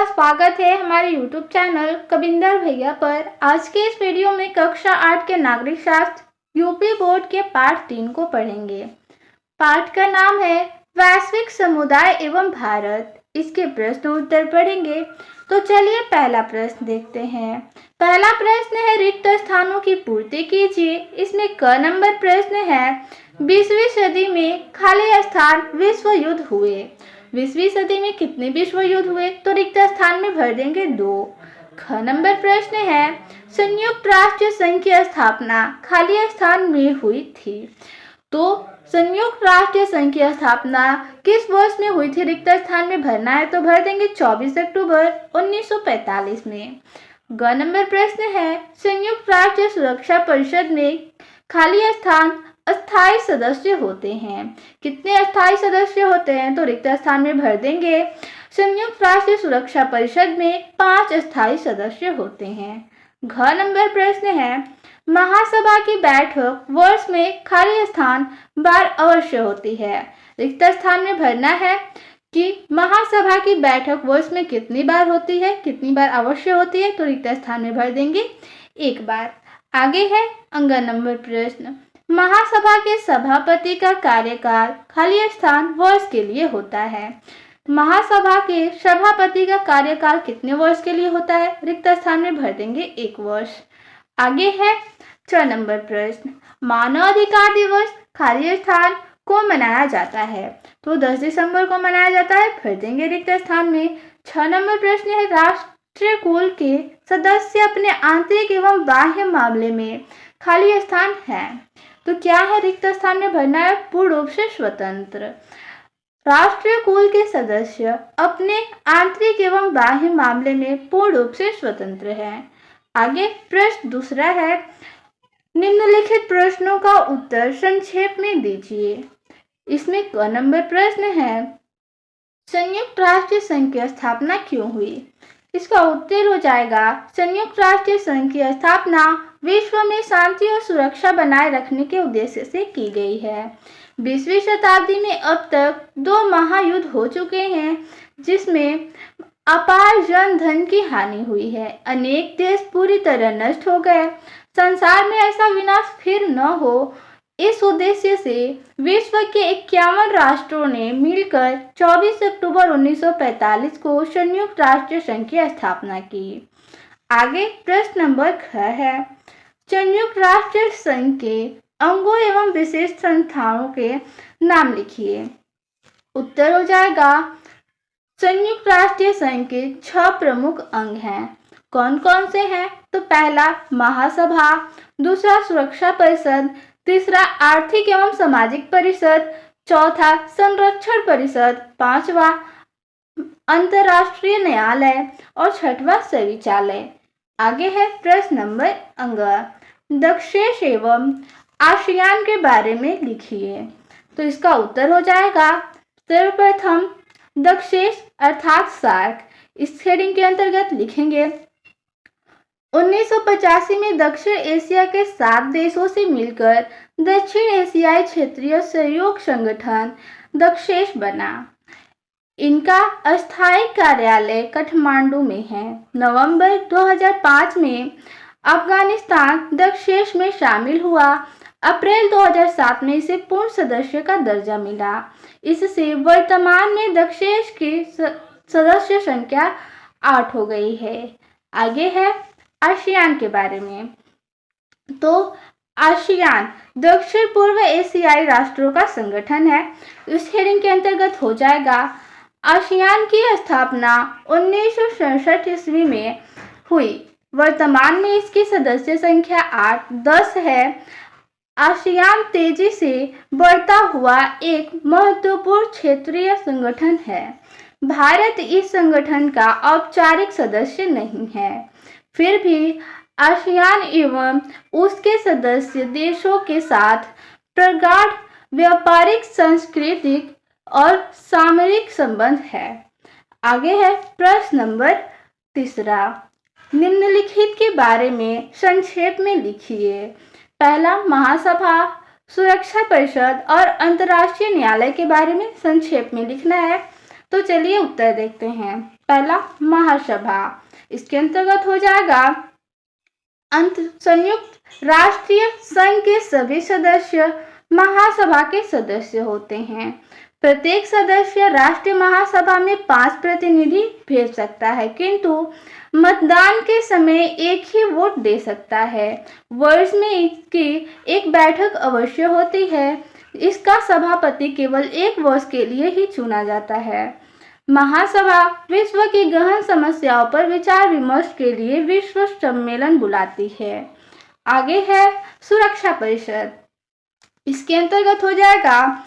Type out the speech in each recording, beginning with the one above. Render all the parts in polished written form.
स्वागत है हमारे YouTube चैनल कविंदर भैया पर। आज के इस वीडियो में कक्षा 8 के नागरिक शास्त्र यूपी बोर्ड के पाठ 3 को पढ़ेंगे। पाठ का नाम है वैश्विक समुदाय एवं भारत। इसके प्रश्न उत्तर पढ़ेंगे। तो चलिए पहला प्रश्न देखते हैं। पहला प्रश्न है रिक्त स्थानों की पूर्ति कीजिए। इसमें क नंबर प्रश्न है 20वीं सदी में खाली स्थान विश्व युद्ध हुए। 20वीं सदी में कितने विश्व युद्ध हुए? तो रिक्त स्थान में भर देंगे 2। ख नंबर प्रश्न है संयुक्त राष्ट्र संघ की स्थापना खाली स्थान में हुई थी। तो संयुक्त राष्ट्र संघ की स्थापना किस वर्ष में हुई थी? रिक्त स्थान में भरना है तो भर देंगे 24 अक्टूबर 1945 में। ग नंबर प्रश्न है संयुक्त राष्ट्र सुरक्षा परिषद में खाली स्थान अस्थायी सदस्य होते हैं। कितने अस्थायी सदस्य होते हैं? तो रिक्त स्थान में भर देंगे। संयुक्त राष्ट्र सुरक्षा परिषद में 5 अस्थायी सदस्य होते हैं। घ नंबर प्रश्न है महासभा की बैठक वर्ष में खाली स्थान बार अवश्य होती है। रिक्त स्थान में भरना है कि महासभा की बैठक वर्ष में कितनी बार होती है, कितनी बार अवश्य होती है। तो रिक्त स्थान में भर देंगे 1 बार। आगे है अंग नंबर प्रश्न महासभा के सभापति का कार्यकाल खाली स्थान वर्ष के लिए होता है। महासभा के सभापति का कार्यकाल कितने वर्ष के लिए होता है? रिक्त स्थान में भर देंगे 1 वर्ष। आगे है 6 नंबर प्रश्न मानव अधिकार दिवस खाली स्थान को मनाया जाता है। तो 10 दिसंबर को मनाया जाता है, भर देंगे रिक्त स्थान में। 6 नंबर प्रश्न है राष्ट्रीय कुल के सदस्य अपने आंतरिक एवं बाह्य मामले में खाली स्थान है। तो क्या है? रिक्त स्थान में भरना है पूर्ण रूप से स्वतंत्र। राष्ट्रीय कुल के सदस्य अपने आंतरिक एवं बाह्य मामले में पूर्ण रूप से स्वतंत्र हैं। आगे प्रश्न दूसरा है निम्नलिखित प्रश्नों का उत्तर संक्षेप में दीजिए। इसमें क नंबर प्रश्न है संयुक्त राष्ट्र संघ की स्थापना क्यों हुई? इसका उत्तर हो जाएगा संयुक्त राष्ट्र संघ की स्थापना विश्व में शांति और सुरक्षा बनाए रखने के उद्देश्य से की गई है। 20वीं शताब्दी में अब तक 2 महायुद्ध हो चुके हैं जिसमें अपार जन धन की हानि हुई है। अनेक देश पूरी तरह नष्ट हो गए। संसार में ऐसा विनाश फिर न हो, इस उद्देश्य से विश्व के 51 राष्ट्रों ने मिलकर 24 अक्टूबर 1945 को संयुक्त राष्ट्र संघ की स्थापना की। आगे प्रश्न नंबर ख है संयुक्त राष्ट्र संघ के अंगों एवं विशेष संस्थाओं के नाम लिखिए। उत्तर हो जाएगा संयुक्त राष्ट्र संघ के 6 प्रमुख अंग हैं। कौन कौन से हैं? तो पहला महासभा, दूसरा सुरक्षा परिषद, तीसरा आर्थिक एवं सामाजिक परिषद, चौथा संरक्षण परिषद, पांचवा अंतर्राष्ट्रीय न्यायालय और छठवां संविचालय। आगे है प्रश्न नंबर अंग दक्षेश एवं आसियान के बारे में लिखिए। तो इसका उत्तर हो जाएगा सर्वप्रथम दक्षेश अर्थात सार्क। इस हेडिंग के अंतर्गत लिखेंगे 1985 में दक्षिण एशिया के 7 देशों से मिलकर दक्षिण एशियाई क्षेत्रीय सहयोग संगठन दक्षेश बना। इनका अस्थायी कार्यालय काठमांडू में है। नवंबर 2005 में अफगानिस्तान दक्षेश में शामिल हुआ। अप्रैल 2007 में इसे पूर्ण सदस्य का दर्जा मिला। इससे वर्तमान में दक्षेश की सदस्य संख्या 8 हो गई है। आगे है आसियान के बारे में। तो आसियान दक्षिण पूर्व एशियाई राष्ट्रों का संगठन है। इस हेडिंग के अंतर्गत हो जाएगा आसियान की स्थापना 1967 ईस्वी में हुई। वर्तमान में इसकी सदस्य संख्या 10 है। आसियान तेजी से बढ़ता हुआ एक महत्वपूर्ण क्षेत्रीय संगठन है। भारत इस संगठन का औपचारिक सदस्य नहीं है, फिर भी आसियान एवं उसके सदस्य देशों के साथ प्रगाढ़ व्यापारिक, सांस्कृतिक और सामरिक संबंध है। आगे है प्रश्न नंबर तीसरा निम्नलिखित के बारे में संक्षेप में लिखिए। पहला महासभा, सुरक्षा परिषद और अंतर्राष्ट्रीय न्यायालय के बारे में संक्षेप में लिखना है। तो चलिए उत्तर देखते हैं। पहला महासभा, इसके अंतर्गत हो जाएगा संयुक्त राष्ट्रीय संघ के सभी सदस्य महासभा के सदस्य होते हैं। प्रत्येक सदस्य राष्ट्रीय महासभा में 5 प्रतिनिधि भेज सकता है, किंतु मतदान के समय एक ही वोट दे सकता है। वर्ष में इसकी एक बैठक अवश्य होती है। इसका सभापति केवल 1 वर्ष के लिए ही चुना जाता है। महासभा विश्व की गहन समस्याओं पर विचार विमर्श के लिए विश्व सम्मेलन बुलाती है। आगे है सुरक्षा परिषद, इसके अंतर्गत हो जाएगा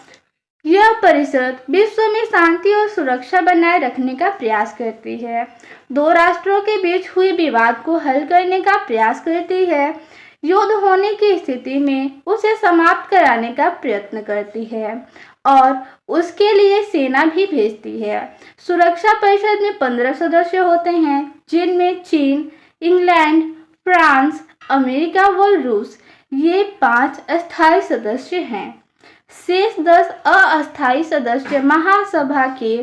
यह परिषद विश्व में शांति और सुरक्षा बनाए रखने का प्रयास करती है। 2 राष्ट्रों के बीच हुए विवाद को हल करने का प्रयास करती है। युद्ध होने की स्थिति में उसे समाप्त कराने का प्रयत्न करती है और उसके लिए सेना भी भेजती है। सुरक्षा परिषद में 15 सदस्य होते हैं, जिनमें चीन, इंग्लैंड, फ्रांस, अमेरिका व रूस ये 5 अस्थायी सदस्य हैं। शेष 10 अस्थायी सदस्य महासभा के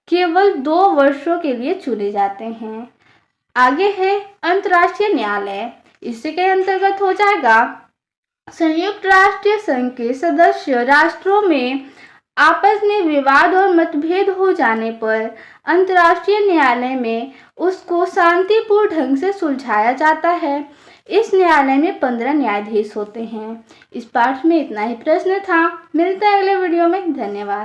केवल 2 वर्षों के लिए चुने जाते हैं। आगे है अंतर्राष्ट्रीय न्यायालय, इसके अंतर्गत हो जाएगा संयुक्त राष्ट्र संघ के सदस्य राष्ट्रों में आपस में विवाद और मतभेद हो जाने पर अंतर्राष्ट्रीय न्यायालय में उसको शांतिपूर्ण ढंग से सुलझाया जाता है। इस न्यायालय में 15 न्यायाधीश होते हैं। इस पाठ में इतना ही प्रश्न था। मिलते हैं अगले वीडियो में। धन्यवाद।